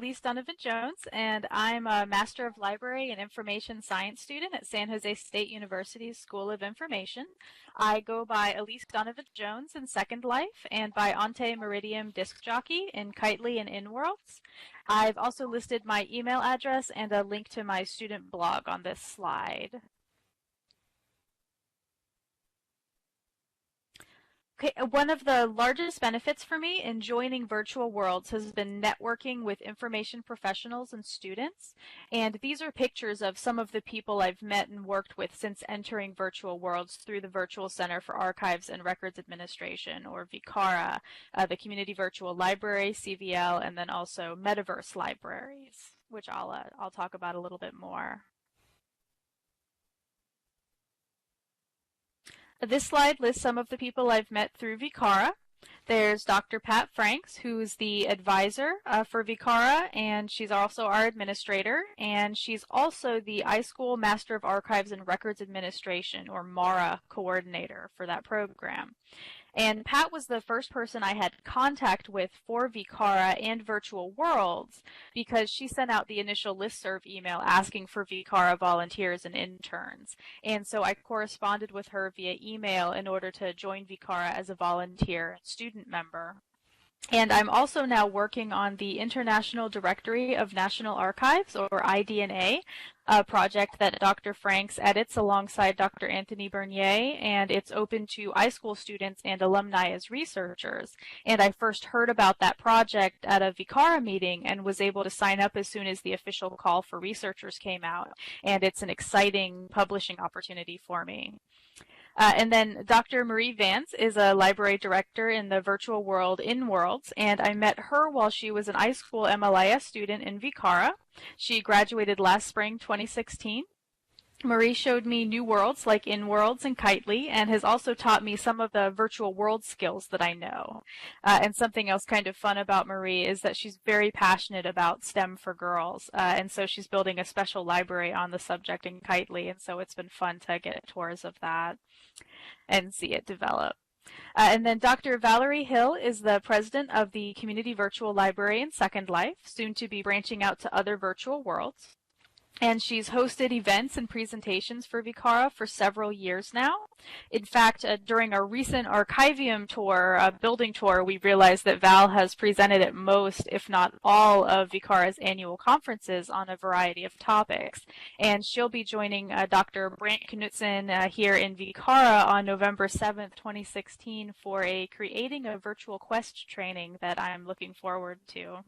Alyse Dunavant-Jones, and I'm a Master of Library and Information Science student at San Jose State University's School of Information. I go by Alyse Dunavant-Jones in Second Life and by Ante Meridium Disc Jockey in Kitely and InWorlds. I've also listed my email address and a link to my student blog on this slide. Okay, one of the largest benefits for me in joining virtual worlds has been networking with information professionals and students. And these are pictures of some of the people I've met and worked with since entering virtual worlds through the Virtual Center for Archives and Records Administration, or VCARA, the Community Virtual Library, CVL, and then also Metaverse Libraries, which I'll talk about a little bit more. This slide lists some of the people I've met through VCARA. There's Dr. Pat Franks, who's the advisor for VCARA, and she's also our administrator, and she's also the iSchool Master of Archives and Records Administration, or MARA, coordinator for that program. And Pat was the first person I had contact with for VCARA and Virtual Worlds because she sent out the initial listserv email asking for VCARA volunteers and interns. And so I corresponded with her via email in order to join VCARA as a volunteer and student member. And I'm also now working on the International Directory of National Archives, or IDNA, a project that Dr. Franks edits alongside Dr. Anthony Bernier, and it's open to iSchool students and alumni as researchers. And I first heard about that project at a VCARA meeting and was able to sign up as soon as the official call for researchers came out. And it's an exciting publishing opportunity for me. And then Dr. Marie Vance is a library director in the virtual world InWorlds, and I met her while she was an iSchool MLIS student in VCARA. She graduated last spring, 2016. Marie showed me new worlds like InWorlds and Kitely, and has also taught me some of the virtual world skills that I know. And something else kind of fun about Marie is that she's very passionate about STEM for girls, and so she's building a special library on the subject in Kitely, and so it's been fun to get tours of that and see it develop. And then Dr. Valerie Hill is the president of the Community Virtual Library in Second Life, soon to be branching out to other virtual worlds. And she's hosted events and presentations for VCARA for several years now. In fact, during our recent Archivium tour, building tour, we realized that Val has presented at most, if not all, of VCARA's annual conferences on a variety of topics. And she'll be joining Dr. Brant Knutson here in VCARA on November 7th, 2016 for a Creating a Virtual Quest training that I'm looking forward to.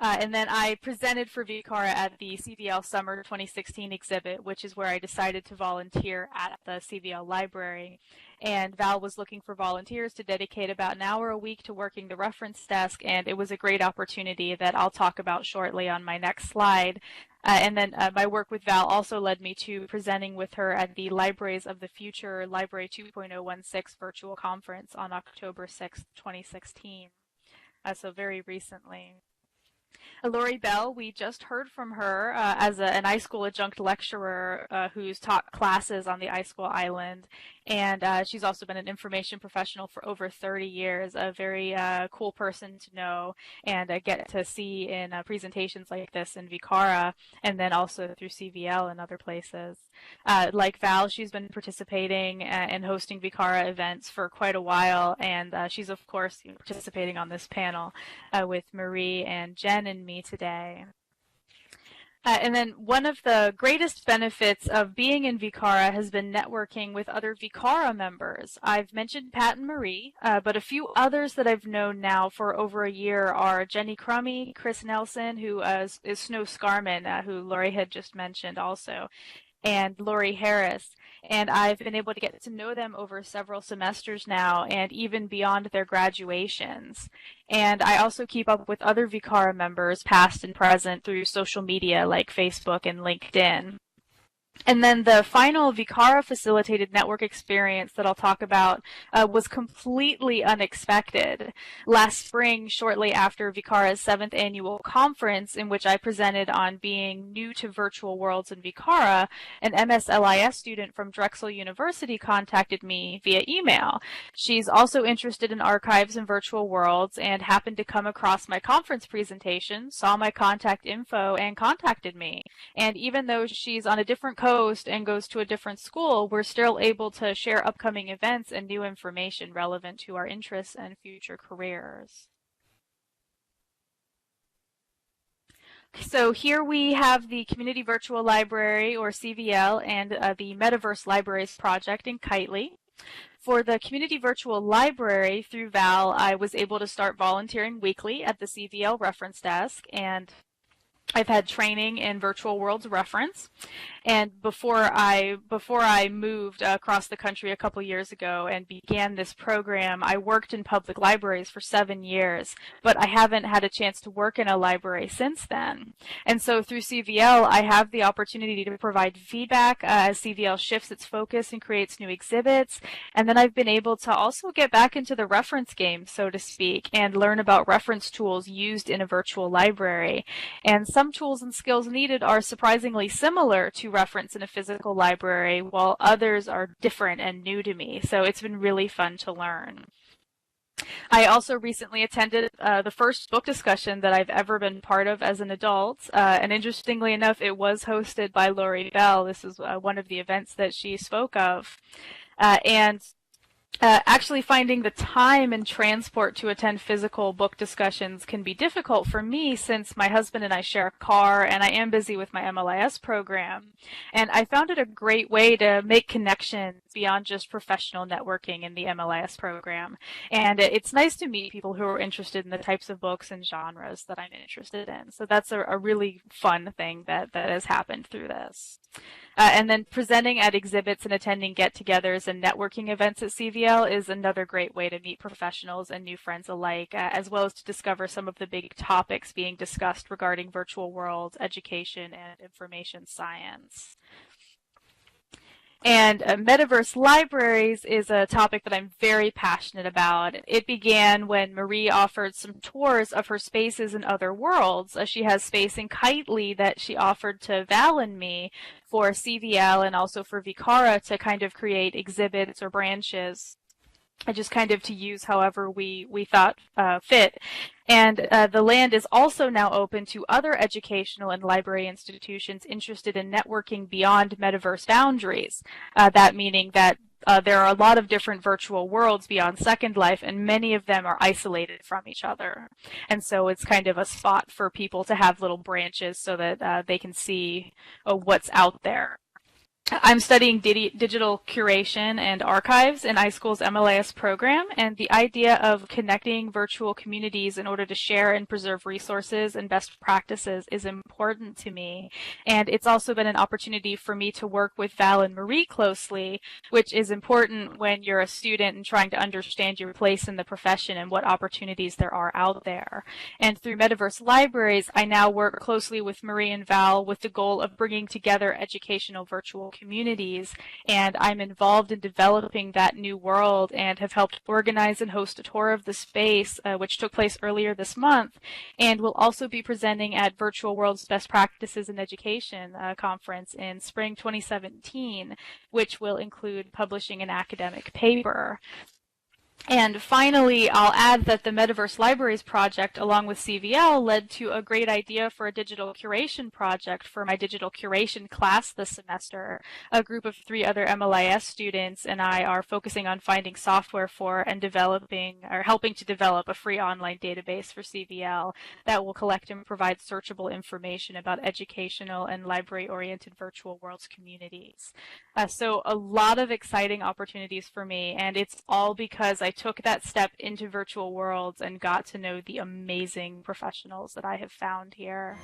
And then I presented for VCARA at the CVL Summer 2016 exhibit, which is where I decided to volunteer at the CVL library. And Val was looking for volunteers to dedicate about an hour a week to working the reference desk, and it was a great opportunity that I'll talk about shortly on my next slide. And then my work with Val also led me to presenting with her at the Libraries of the Future Library 2.016 virtual conference on October 6th, 2016. So very recently. Lori Bell, we just heard from her as an iSchool adjunct lecturer who's taught classes on the iSchool Island, and she's also been an information professional for over 30 years, a very cool person to know and get to see in presentations like this in VCARA, and then also through CVL and other places. Like Val, she's been participating and hosting VCARA events for quite a while, and she's of course participating on this panel with Marie and Jen and me today. And then one of the greatest benefits of being in VCARA has been networking with other VCARA members. I've mentioned Pat and Marie, but a few others that I've known now for over a year are Jenny Crummy, Chris Nelson, who is Snow Scarman, who Lori had just mentioned also, and Lori Harris. And I've been able to get to know them over several semesters now and even beyond their graduations. And I also keep up with other VCARA members, past and present, through social media like Facebook and LinkedIn. And then the final VCARA facilitated network experience that I'll talk about was completely unexpected. Last spring, shortly after VCARA's 7th annual conference, in which I presented on being new to virtual worlds in VCARA, an MSLIS student from Drexel University contacted me via email. She's also interested in archives and virtual worlds and happened to come across my conference presentation, saw my contact info, and contacted me. And even though she's on a different coast and goes to a different school, we're still able to share upcoming events and new information relevant to our interests and future careers. So here we have the Community Virtual Library, or CVL, and the Metaverse Libraries project in Kitely. For the Community Virtual Library through VAL, I was able to start volunteering weekly at the CVL reference desk, and I've had training in Virtual Worlds reference, and before I moved across the country a couple years ago and began this program, I worked in public libraries for 7 years, but I haven't had a chance to work in a library since then. And so through CVL, I have the opportunity to provide feedback as CVL shifts its focus and creates new exhibits, and then I've been able to also get back into the reference game, so to speak, and learn about reference tools used in a virtual library. And some tools and skills needed are surprisingly similar to reference in a physical library, while others are different and new to me. So it's been really fun to learn. I also recently attended the first book discussion that I've ever been part of as an adult, and interestingly enough, it was hosted by Lori Bell. This is one of the events that she spoke of. Actually finding the time and transport to attend physical book discussions can be difficult for me since my husband and I share a car and I am busy with my MLIS program. And I found it a great way to make connections beyond just professional networking in the MLIS program. And it's nice to meet people who are interested in the types of books and genres that I'm interested in. So that's a really fun thing that has happened through this. And then presenting at exhibits and attending get-togethers and networking events at CVL is another great way to meet professionals and new friends alike, as well as to discover some of the big topics being discussed regarding virtual worlds, education, and information science. And Metaverse Libraries is a topic that I'm very passionate about. It began when Marie offered some tours of her spaces in other worlds. She has space in Kitely that she offered to Val and me for CVL and also for VCARA to kind of create exhibits or branches. Just kind of to use however we thought fit. And the land is also now open to other educational and library institutions interested in networking beyond metaverse boundaries. That meaning that there are a lot of different virtual worlds beyond Second Life, and many of them are isolated from each other. And so it's kind of a spot for people to have little branches so that they can see what's out there. I'm studying digital curation and archives in iSchool's MLIS program, and the idea of connecting virtual communities in order to share and preserve resources and best practices is important to me. And it's also been an opportunity for me to work with Val and Marie closely, which is important when you're a student and trying to understand your place in the profession and what opportunities there are out there. And through Metaverse Libraries, I now work closely with Marie and Val with the goal of bringing together educational virtual communities, and I'm involved in developing that new world and have helped organize and host a tour of the space, which took place earlier this month, and will also be presenting at Virtual World's Best Practices in Education conference in spring 2017, which will include publishing an academic paper. And finally, I'll add that the Metaverse Libraries project, along with CVL, led to a great idea for a digital curation project for my digital curation class this semester. A group of 3 other MLIS students and I are focusing on finding software for and developing, or helping to develop, a free online database for CVL that will collect and provide searchable information about educational and library-oriented virtual worlds communities. So a lot of exciting opportunities for me, and it's all because I took that step into virtual worlds and got to know the amazing professionals that I have found here.